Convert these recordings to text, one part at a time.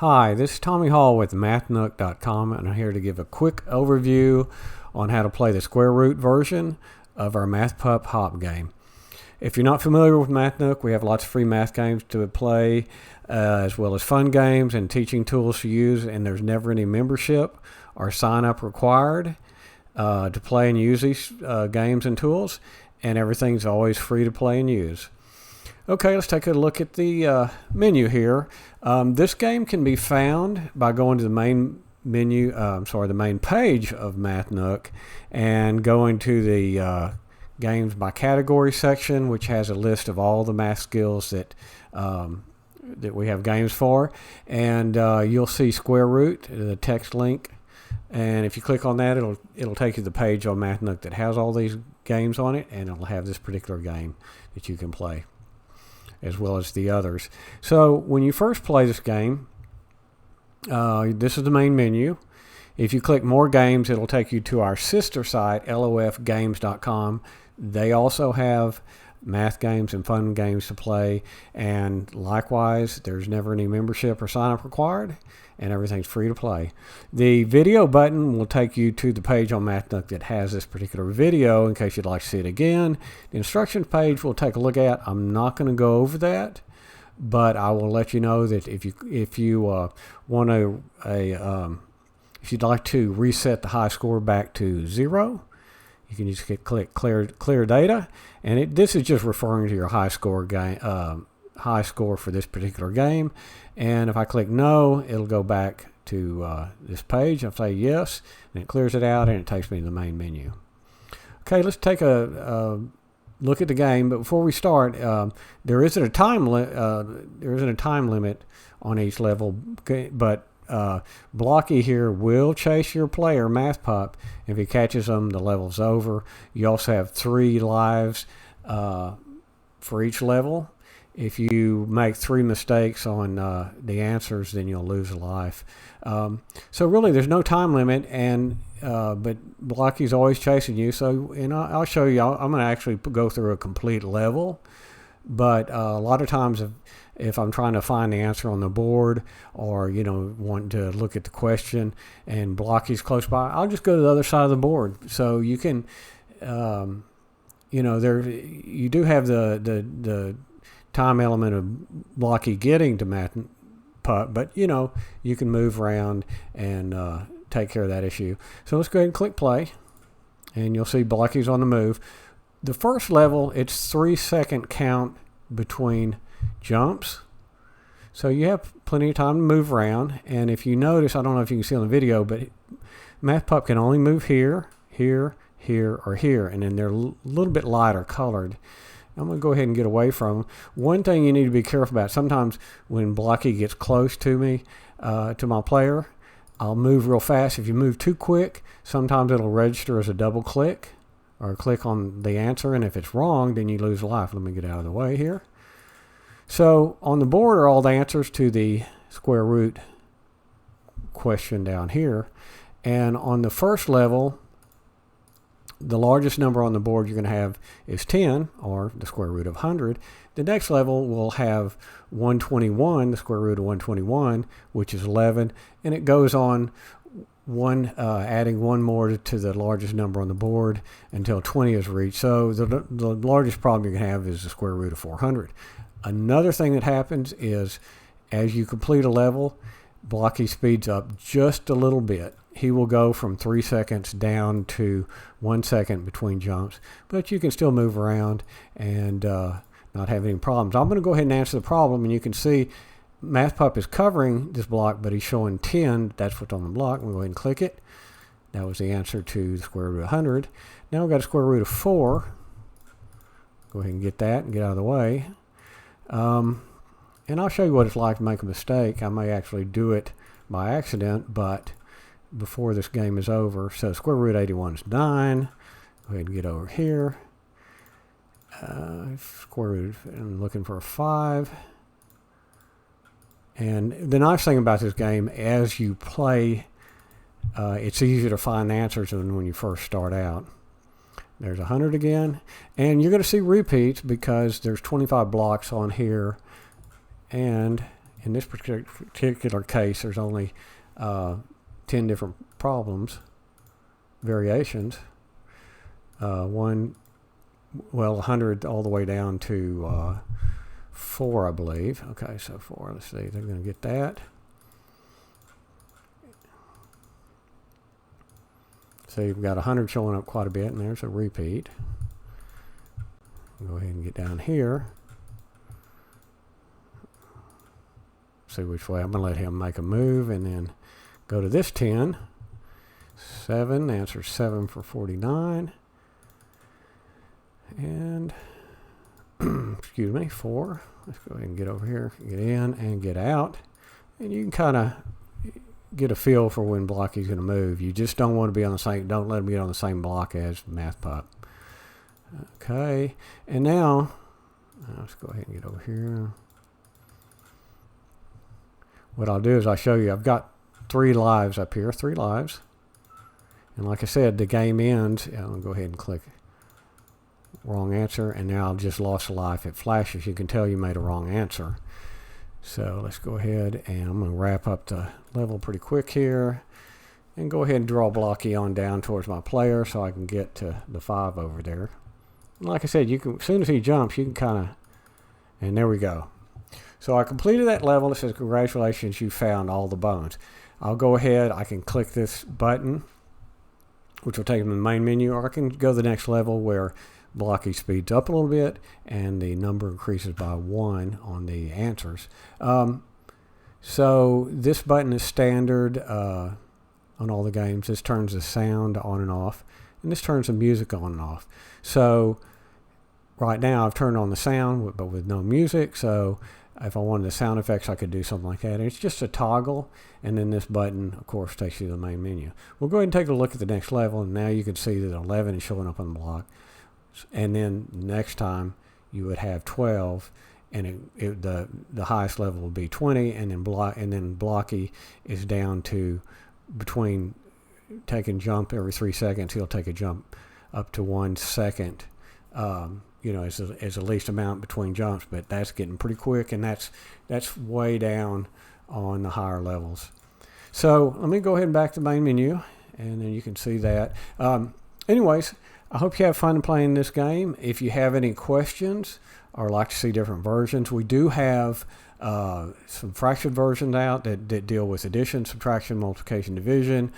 Hi, this is Tommy Hall with MathNook.com, and I'm here to give a quick overview on how to play the square root version of our MathPup hop game. If you're not familiar with MathNook, we have lots of free math games to play, as well as fun games and teaching tools to use, and there's never any membership or sign up required to play and use these games and tools, and everything's always free to play and use. Okay, let's take a look at the menu here. This game can be found by going to the main menu, the main page of MathNook, and going to the games by category section, which has a list of all the math skills that we have games for. And you'll see square root, the text link. And if you click on that, it'll take you to the page on MathNook that has all these games on it, and it'll have this particular game that you can play, as well as the others. So when you first play this game, this is the main menu. If you click more games, it'll take you to our sister site, lofgames.com. They also have math games and fun games to play, and likewise, there's never any membership or sign up required, and everything's free to play. The video button will take you to the page on MathNook that has this particular video in case you'd like to see it again. The instructions page we'll take a look at. I'm not going to go over that, but I will let you know that if you want if you'd like to reset the high score back to 0, you can just click clear data, and this is just referring to your high score for this particular game. And if I click no, it'll go back to this page. I'll say yes, and it clears it out, and it takes me to the main menu. Okay, let's take a look at the game. But before we start, there isn't a time limit on each level, but Blocky here will chase your player, MathPup. If he catches them, the level's over. You also have 3 lives for each level. If you make 3 mistakes on the answers, then you'll lose a life. So really, there's no time limit, and but Blocky's always chasing you. So, and I'll show you. I'm going to actually go through a complete level, but a lot of times, if I'm trying to find the answer on the board, or want to look at the question, and Blocky's close by, I'll just go to the other side of the board. So you can, you do have the time element of Blocky getting to MathPup, but you can move around and take care of that issue. So let's go ahead and click play, and you'll see Blocky's on the move. The first level, it's 3-second count between jumps, so you have plenty of time to move around. And if you notice, I don't know if you can see on the video, but MathPup can only move here, here, here, or here, and then they're a little bit lighter colored. I'm going to go ahead and get away from them. One thing you need to be careful about, sometimes when Blocky gets close to me, to my player, I'll move real fast. If you move too quick, sometimes it'll register as a double click or click on the answer, and if it's wrong, then you lose life. Let me get out of the way here. So on the board are all the answers to the square root question down here. And on the first level, the largest number on the board you're going to have is 10, or the square root of 100. The next level will have 121, the square root of 121, which is 11, and it goes on adding one more to the largest number on the board until 20 is reached. So the largest problem you're going to have is the square root of 400. Another thing that happens is as you complete a level, Blocky speeds up just a little bit. He will go from 3 seconds down to 1 second between jumps, but you can still move around and not have any problems. I'm going to go ahead and answer the problem, and you can see MathPup is covering this block, but he's showing 10. That's what's on the block. We'll go ahead and click it. That was the answer to the square root of 100. Now we've got a square root of 4. Go ahead and get that and get out of the way. And I'll show you what it's like to make a mistake. I may actually do it by accident, but before this game is over. So square root of 81 is 9. Go ahead and get over here. Square root, I'm looking for a 5. And the nice thing about this game, as you play, it's easier to find the answers than when you first start out. There's 100 again, and you're going to see repeats because there's 25 blocks on here, and in this particular case, there's only 10 different variations. 100 all the way down to 4, I believe. Okay, so 4. Let's see. They're going to get that. So you've got 100 showing up quite a bit, and there's a repeat. Go ahead and get down here. See which way. I'm going to let him make a move, and then go to this 10. 7. The answer is 7 for 49. And, excuse me, 4. Let's go ahead and get over here, get in and get out. And you can kind of get a feel for when Blocky's going to move. You just don't want to be on the same, don't let him get on the same block as MathPup. Okay, and now, let's go ahead and get over here. What I'll do is I'll show you, I've got 3 lives up here, 3 lives. And like I said, the game ends. I'll go ahead and click wrong answer, and now I've just lost a life. It flashes. You can tell you made a wrong answer. So let's go ahead, and I'm going to wrap up the level pretty quick here, and go ahead and draw Blocky on down towards my player so I can get to the 5 over there. And like I said, you can, as soon as he jumps, you can kind of, and there we go. So I completed that level. It says, congratulations, you found all the bones. I'll go ahead, I can click this button, which will take me to the main menu, or I can go to the next level where Blocky speeds up a little bit and the number increases by 1 on the answers. So this button is standard on all the games. This turns the sound on and off, and this turns the music on and off. So right now I've turned on the sound but with no music, so if I wanted the sound effects I could do something like that. And it's just a toggle, and then this button of course takes you to the main menu. We'll go ahead and take a look at the next level, and now you can see that 11 is showing up on the block. And then next time you would have 12, and the highest level would be 20, and then Blocky is down to between taking jump every 3 seconds. He'll take a jump up to 1 second, you know, as the least amount between jumps, but that's getting pretty quick, and that's way down on the higher levels. So let me go ahead and back to the main menu, and then you can see that. Anyways, I hope you have fun playing this game. If you have any questions or like to see different versions, we do have some fraction versions out that deal with addition, subtraction, multiplication, division.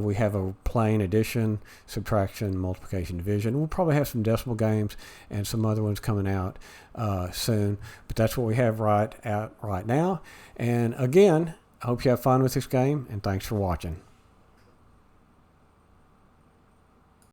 We have a plain addition, subtraction, multiplication, division. We'll probably have some decimal games and some other ones coming out soon, but that's what we have right now. And again, I hope you have fun with this game, and thanks for watching.